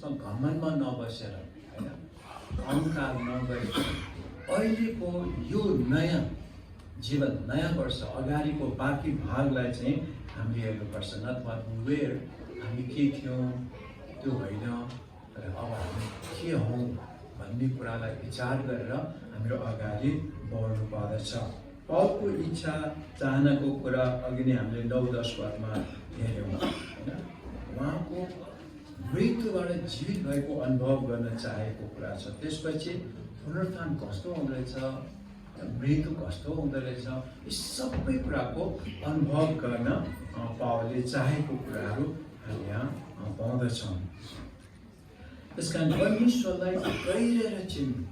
त्यसमा घमण्डमा नबसेर हैन अहंकार नगरेर अहिलेको यो नयाँ जीवन नयाँ वर्ष अगाडिको बाँकी भागलाई चाहिँ हामीले हेर्नुपर्छ। नत्र वेयर हामी के थियौँ त्यो होइन, तर अब हामी के हौँ भन्ने कुरालाई विचार गरेर हाम्रो अगाडि बढ्नु पर्दछ। पावलको इच्छा चाहनाको कुरा अघि नै हामीले 9-10 पदमा हेऱ्यौँ होइन। उहाँको मृत्युबाट जीवित भएको अनुभव गर्न चाहेको कुरा छ। त्यसपछि पुनरुत्थान कस्तो हुँदो रहेछ, मृत्यु कस्तो हुँदो रहेछ, यी सबै कुराको अनुभव गर्न पावलले चाहेको कुराहरू हामी यहाँ पाउँदछौँ। त्यसकारण परमेश्वरलाई गहिरेर चिन्नु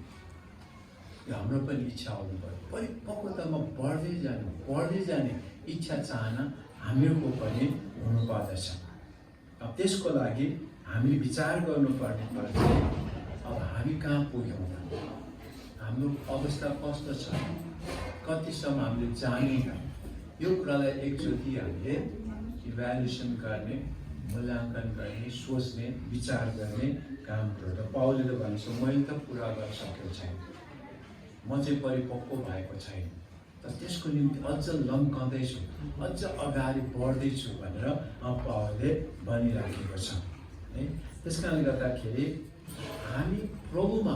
यो हाम्रो पनि इच्छा हुनु पर्यो। परिपक्वतामा बढ्दै जाने इच्छा चाहना हामीहरूको पनि हुनुपर्दछ। अब त्यसको लागि हामीले विचार गर्नुपर्ने पर्छ अब हामी कहाँ पुग्यौँ, हाम्रो अवस्था कस्तो छ, कतिसम्म हामीले जानेका, यो कुरालाई एकचोटि हामीले इभ्यालुएसन गर्ने, मूल्याङ्कन गर्ने, सोच्ने, विचार गर्ने काम गर्दा पावलले त भन्छ मैले त पुरा गर्न सकेको छैन, म चाहिँ परिपक्व भएको छैन, तर त्यसको निम्ति अझ लम्काउँदैछु, अझ अगाडि बढ्दैछु भनेर पावलले भनिराखेको छ है। त्यस कारणले गर्दाखेरि हामी प्रभुमा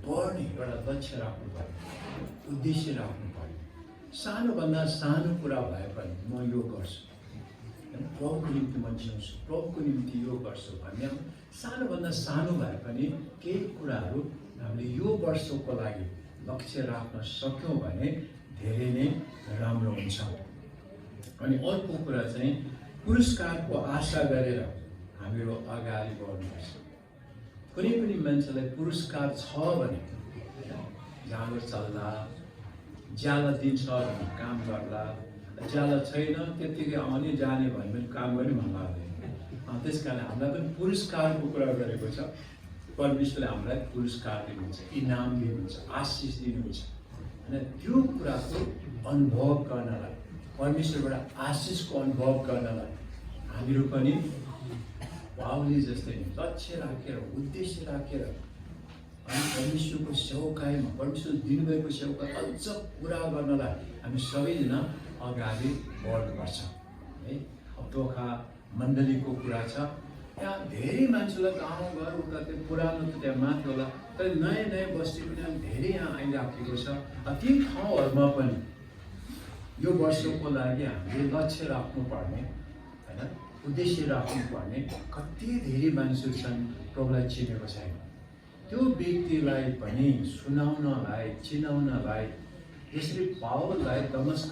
बढ्ने एउटा लक्ष्य राख्नु पर्यो, उद्देश्य राख्नु पर्यो। सानोभन्दा सानो कुरा भए पनि म यो गर्छु, प्रभुको निम्ति म जिउँछु, प्रभुको निम्ति यो गर्छु भन्ने सानोभन्दा सानो भए पनि केही कुराहरू हामीले यो वर्षको लागि लक्ष्य राख्न सक्यौँ भने धेरै नै राम्रो हुन्छ। अनि अर्को कुरा चाहिँ पुरस्कारको आशा गरेर हामीहरू अगाडि बढ्नुपर्छ। कुनै पनि मान्छेलाई पुरस्कार छ भने जाँगर चल्ला, ज्याला दिन्छ भने काम गर्ला, ज्याला छैन त्यत्तिकै आउने जाने भन्यो भने काम पनि मन लाग्दैन। त्यस कारण हामीलाई पनि पुरस्कारको कुरा गरेको छ। परमेश्वरले हामीलाई पुरस्कार दिनुहुन्छ, इनाम दिनुहुन्छ, आशिष दिनुहुन्छ होइन। त्यो कुराको अनुभव गर्नलाई, परमेश्वरबाट आशिषको अनुभव गर्नलाई हामीहरू पनि पावलले जस्तै लक्ष्य राखेर, उद्देश्य राखेर अनि परमेश्वरको सेवकाइमा परमेश्वर दिनुभएको सेवकाई अझ पुरा गर्नलाई हामी सबैजना अगाडि बढ्नुपर्छ है। अब टोखा मण्डलीको कुरा छ, त्यहाँ धेरै मान्छेलाई गाउँघर उता त्यो पुरानो त त्यहाँ माथि होला, तर नयाँ बस्ती पनि धेरै यहाँ आइराखेको छ। ती ठाउँहरूमा पनि यो वर्षको लागि हामीले लक्ष्य राख्नुपर्ने होइन, उद्देश्य राख्नुपर्ने। कति धेरै मानिसहरू छन् प्रभुलाई चिनेको छैन, त्यो व्यक्तिलाई पनि सुनाउनलाई, चिनाउनलाई यसरी पावललाई दमस्क